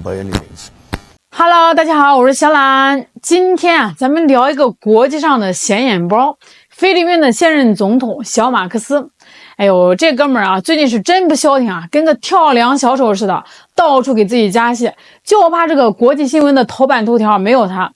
by any means. Hello， 大家好，我是小懒。今天啊，咱们聊一个国际上的显眼包——菲律宾的现任总统小马克思。哎呦，这哥们儿啊，最近是真不消停啊，跟个跳梁小丑似的，到处给自己加戏，就怕这个国际新闻的头版头条没有他。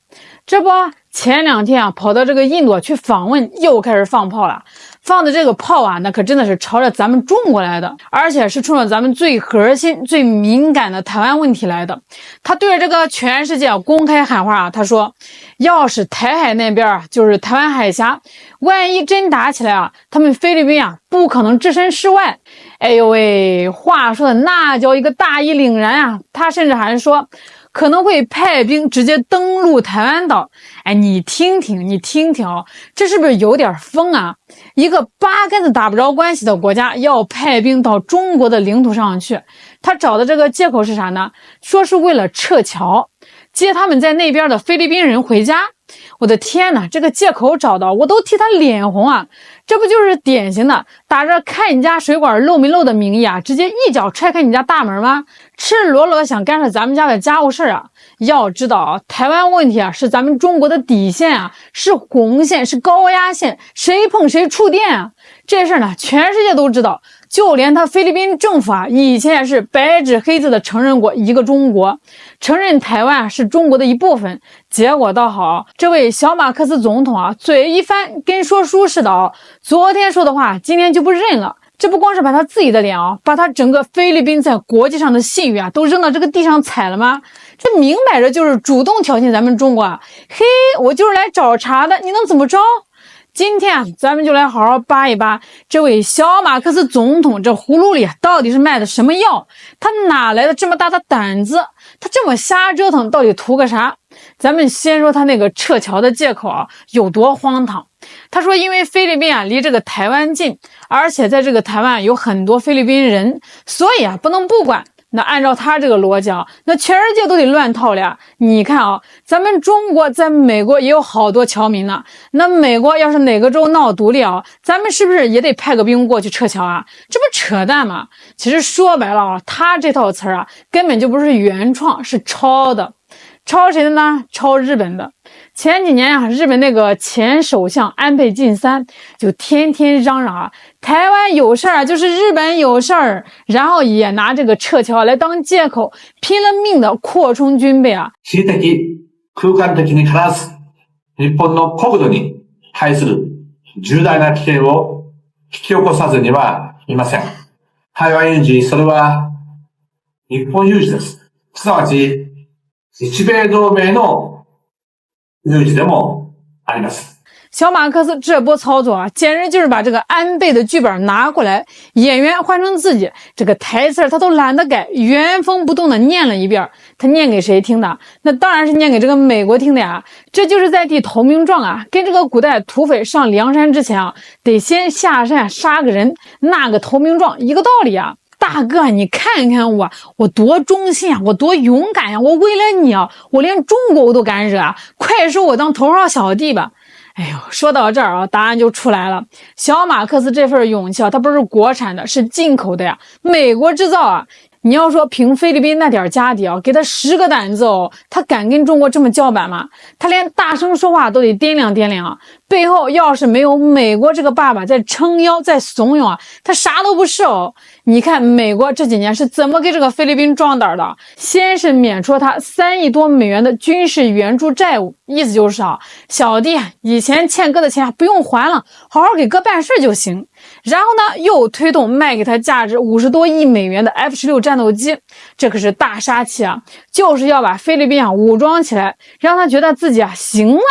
这不，前2天啊，跑到这个印度去访问，又开始放炮了。放的这个炮啊，那可真的是朝着咱们中国来的，而且是冲着咱们最核心、最敏感的台湾问题来的。他对着这个全世界公开喊话啊，他说，要是台海那边啊，就是台湾海峡，万一真打起来啊，他们菲律宾啊，不可能置身事外。哎呦喂，话说的那叫一个大义凛然啊！他甚至还说，可能会派兵直接登陆台湾岛。哎，你听听哦，这是不是有点疯啊？一个八竿子打不着关系的国家要派兵到中国的领土上去，他找的这个借口是啥呢？说是为了撤侨，接他们在那边的菲律宾人回家。我的天哪，这个借口找到我都替他脸红啊！这不就是典型的打着看你家水管漏没漏的名义啊，直接一脚踹开你家大门吗？赤裸裸想干涉咱们家的家务事啊！要知道啊，台湾问题啊是咱们中国的底线啊，是红线，是高压线，谁碰谁触电啊！这事呢，全世界都知道，就连他菲律宾政府啊，以前也是白纸黑字的承认过一个中国，承认台湾是中国的一部分。结果倒好，这位小马克思总统啊，嘴一翻，跟说书似的啊，昨天说的话，今天就不认了。这不光是把他自己的脸啊，把他整个菲律宾在国际上的信誉啊，都扔到这个地上踩了吗？这明摆着就是主动挑衅咱们中国啊！嘿，我就是来找茬的，你能怎么着？今天啊，咱们就来好好扒一扒这位小马克思总统这葫芦里到底是卖的什么药？他哪来的这么大的胆子？他这么瞎折腾，到底图个啥？咱们先说他那个撤侨的借口啊，有多荒唐。他说，因为菲律宾啊离这个台湾近，而且在这个台湾有很多菲律宾人，所以啊不能不管。那按照他这个逻辑啊，那全世界都得乱套了呀。你看啊，咱们中国在美国也有好多侨民呢。那美国要是哪个州闹独立啊，咱们是不是也得派个兵过去撤侨啊？这不扯淡吗？其实说白了啊，他这套词儿啊，根本就不是原创，是抄的。抄谁的呢？抄日本的。前几年啊，日本那个前首相安倍晋三就天天嚷嚷啊，台湾有事儿就是日本有事儿，然后也拿这个撤侨来当借口，拼了命的扩充军备啊。地理的、空間的にからず、日本の国土に対する重大な危険を引き起こさずにはいません。台湾有事、それは日本有事です。すなわち日米同盟の有事でもあります。小马克思这波操作啊，简直就是把这个安倍的剧本拿过来，演员换成自己，这个台词他都懒得改，原封不动的念了一遍。他念给谁听的？那当然是念给这个美国听的呀。这就是在替投名状啊，跟这个古代土匪上梁山之前啊，得先下山杀个人，纳个投名状，一个道理啊。大哥，你看看我多忠心啊，我多勇敢呀！我为了你啊，我连中国我都敢惹啊！快收我当头号小弟吧！哎呦，说到这儿啊，答案就出来了。小马克思这份勇气啊，它不是国产的，是进口的呀，美国制造啊。你要说凭菲律宾那点家底啊，给他10个胆子哦，他敢跟中国这么叫板吗？他连大声说话都得掂量掂量啊。背后要是没有美国这个爸爸在撑腰在怂恿啊，他啥都不是哦。你看美国这几年是怎么给这个菲律宾壮胆的？先是免除他3亿多美元的军事援助债务，意思就是啊，小弟以前欠哥的钱不用还了，好好给哥办事就行。然后呢，又推动卖给他价值50多亿美元的 F-16战斗机，这可是大杀器啊，就是要把菲律宾啊武装起来，让他觉得自己啊行了。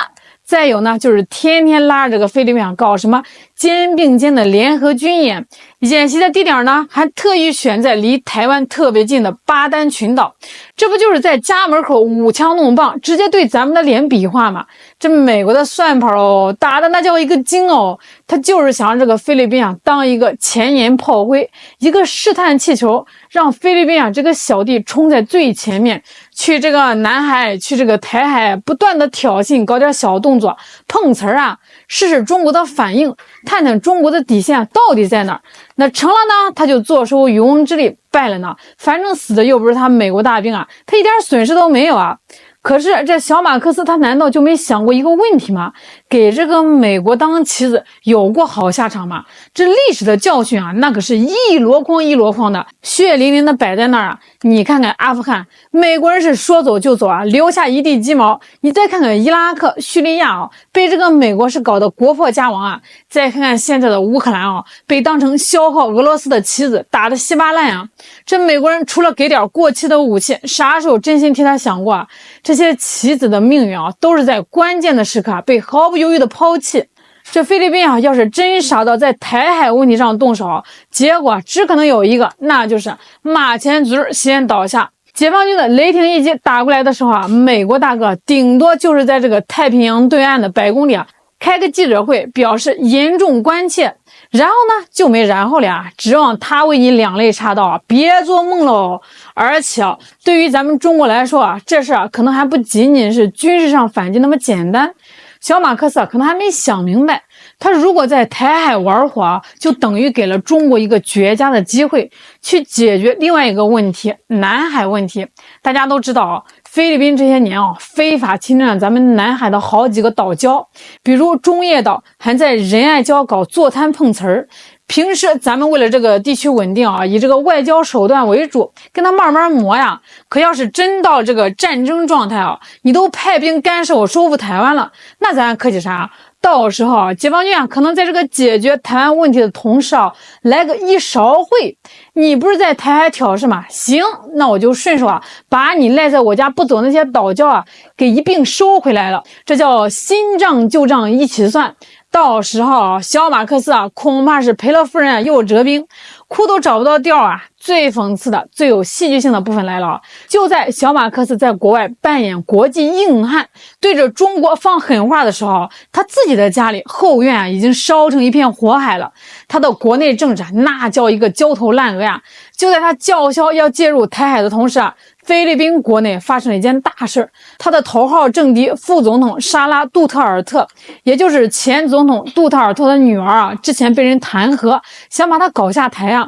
再有呢，就是天天拉着这个菲律宾啊搞什么肩并肩的联合军演，演习的地点呢还特意选在离台湾特别近的巴丹群岛，这不就是在家门口舞枪弄棒，直接对咱们的脸比划吗？这美国的算盘哦，打的那叫一个精哦，他就是想让这个菲律宾啊当一个前沿炮灰，一个试探气球，让菲律宾啊这个小弟冲在最前面，去这个南海，去这个台海，不断的挑衅，搞点小动作，碰瓷儿啊，试试中国的反应。他探探中国的底线到底在哪儿。那成了呢，他就坐收渔翁之利；败了呢，反正死的又不是他美国大兵啊，他一点损失都没有啊。可是这小马克思他难道就没想过一个问题吗？给这个美国当棋子有过好下场吗？这历史的教训啊，那可是一箩筐一箩筐的，血淋淋的摆在那儿啊。你看看阿富汗，美国人是说走就走啊，留下一地鸡毛。你再看看伊拉克、叙利亚啊，被这个美国是搞得国破家亡啊。再看看现在的乌克兰啊，被当成消耗俄罗斯的棋子，打得稀巴烂啊。这美国人除了给点过期的武器，啥时候真心替他想过啊？这些棋子的命运啊，都是在关键的时刻被毫不犹豫的抛弃。这菲律宾啊，要是真傻到在台海问题上动手，结果只可能有一个，那就是马前卒先倒下。解放军的雷霆一击打过来的时候啊，美国大哥顶多就是在这个太平洋对岸的白宫里啊开个记者会，表示严重关切，然后呢就没然后了呀，指望他为你两肋插刀啊，别做梦喽。而且对于咱们中国来说啊，这事可能还不仅仅是军事上反击那么简单。小马克思可能还没想明白，他如果在台海玩火，就等于给了中国一个绝佳的机会去解决另外一个问题——南海问题。大家都知道啊，菲律宾这些年非法侵占咱们南海的好几个岛礁，比如中业岛还在仁爱礁搞坐滩碰瓷儿。平时咱们为了这个地区稳定啊，以这个外交手段为主，跟他慢慢磨呀。可要是真到这个战争状态啊，你都派兵干涉我收复台湾了，那咱客气啥？到时候啊，解放军可能在这个解决台湾问题的同时来个一勺烩。你不是在台海挑事吗？行，那我就顺手把你赖在我家不走那些岛礁给一并收回来了。这叫新账旧账一起算。到时候小马克思恐怕是赔了夫人又折兵，哭都找不到调啊。最讽刺的、最有戏剧性的部分来了，就在小马克思在国外扮演国际硬汉，对着中国放狠话的时候，他自己的家里后院已经烧成一片火海了。他的国内政治那叫一个焦头烂额呀。就在他叫嚣要介入台海的同时菲律宾国内发生了一件大事，他的头号政敌副总统莎拉·杜特尔特，也就是前总统杜特尔特的女儿之前被人弹劾，想把他搞下台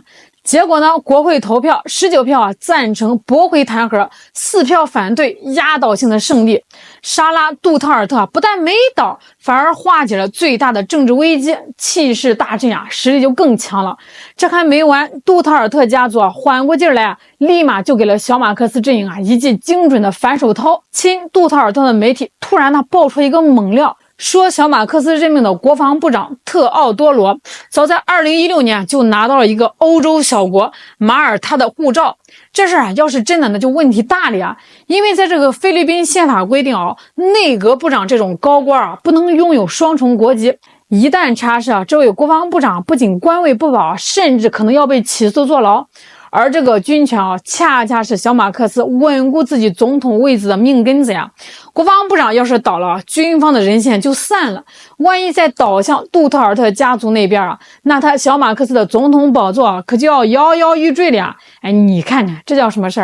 结果呢，国会投票19票赞成驳回弹劾，4票反对，压倒性的胜利。莎拉·杜特尔特不但没倒，反而化解了最大的政治危机，气势大振实力就更强了。这还没完，杜特尔特家族缓过劲来立马就给了小马克思阵营一记精准的反手掏。亲杜特尔特的媒体突然爆出一个猛料，说小马克思任命的国防部长特奥多罗，早在2016年就拿到了一个欧洲小国马耳他的护照。这事要是真的，那就问题大了因为在这个菲律宾宪法规定内阁部长这种高官不能拥有双重国籍。一旦查实这位国防部长不仅官位不保，甚至可能要被起诉坐牢。而这个军权恰恰是小马克思稳固自己总统位子的命根子呀。国防部长要是倒了，军方的人线就散了。万一再倒向杜特尔特家族那边那他小马克思的总统宝座可就要摇摇欲坠了你看看这叫什么事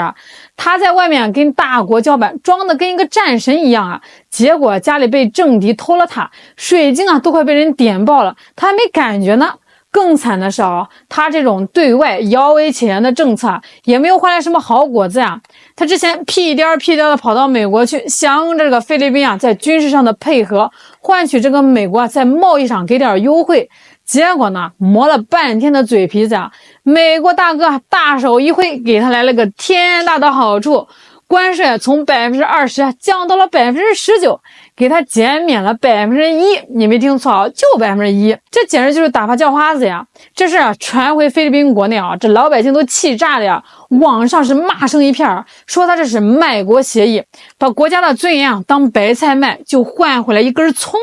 他在外面跟大国交办，装的跟一个战神一样结果家里被政敌偷了水晶都快被人点爆了，他还没感觉呢。更惨的是他这种对外摇尾乞怜的政策也没有换来什么好果子呀。他之前屁颠的跑到美国去，想着这个菲律宾在军事上的配合，换取这个美国在贸易上给点优惠。结果呢，磨了半天的嘴皮子美国大哥大手一挥，给他来了个天大的好处。关税从20%降到了19%，给他减免了1%，你没听错就1%，这简直就是打发叫花子呀！这事传回菲律宾国内这老百姓都气炸了呀！网上是骂声一片，说他这是卖国协议，把国家的尊严当白菜卖，就换回来一根葱。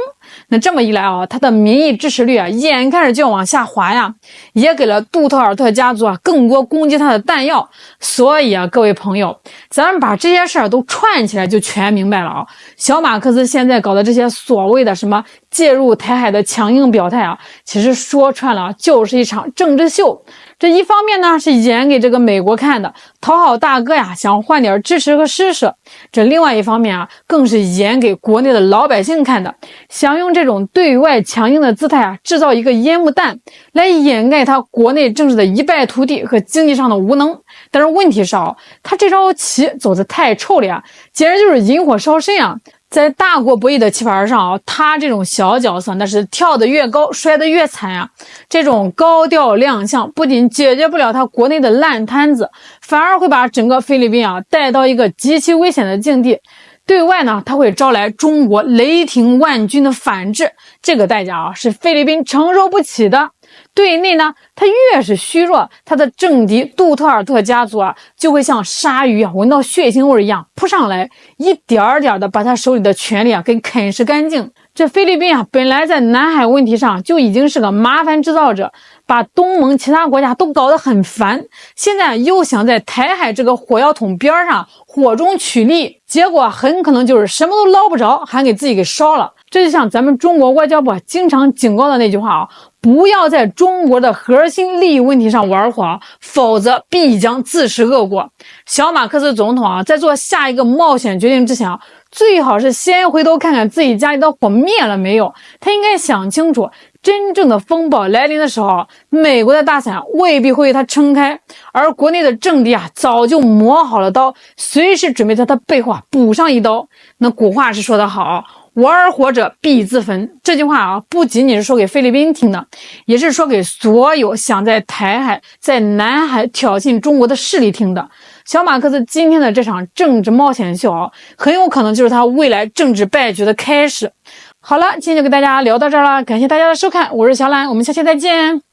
那这么一来他的民意支持率眼看着就要往下滑呀，也给了杜特尔特家族更多攻击他的弹药。所以各位朋友，咱们把这些事都串起来就全明白了小马克思现在搞的这些所谓的什么介入台海的强硬表态其实说穿了就是一场政治秀。这一方面呢是演给这个美国看的，讨好大哥想换点支持和施舍；这另外一方面啊，更是演给国内的老百姓看的，想用这种对外强硬的姿态啊，制造一个烟幕弹，来掩盖他国内政治的一败涂地和经济上的无能。但是问题是啊，他这招棋走得太臭了呀，简直就是引火烧身啊！在大国博弈的棋盘上啊，他这种小角色那是跳得越高，摔得越惨啊！这种高调亮相不仅解决不了他国内的烂摊子，反而会把整个菲律宾啊带到一个极其危险的境地。对外呢，他会招来中国雷霆万钧的反制，这个代价啊是菲律宾承受不起的。对内呢，他越是虚弱，他的政敌杜特尔特家族啊，就会像鲨鱼啊闻到血腥味一样扑上来，一点点的把他手里的权力啊给啃食干净。这菲律宾啊，本来在南海问题上就已经是个麻烦制造者，把东盟其他国家都搞得很烦，现在又想在台海这个火药桶边上火中取栗，结果很可能就是什么都捞不着，还给自己给烧了。这就像咱们中国外交部经常警告的那句话啊，不要在中国的核心利益问题上玩火，否则必将自食恶果。小马克思总统啊，在做下一个冒险决定之前啊，最好是先回头看看自己家里的火灭了没有。他应该想清楚，真正的风暴来临的时候，美国的大伞未必会为他撑开，而国内的政敌啊，早就磨好了刀，随时准备在他背后补上一刀。那古话是说得好，玩火者必自焚。这句话啊，不仅仅是说给菲律宾听的，也是说给所有想在台海、在南海挑衅中国的势力听的。小马克思今天的这场政治冒险秀啊，很有可能就是他未来政治败局的开始。好了，今天就给大家聊到这儿了，感谢大家的收看，我是小懒，我们下期再见。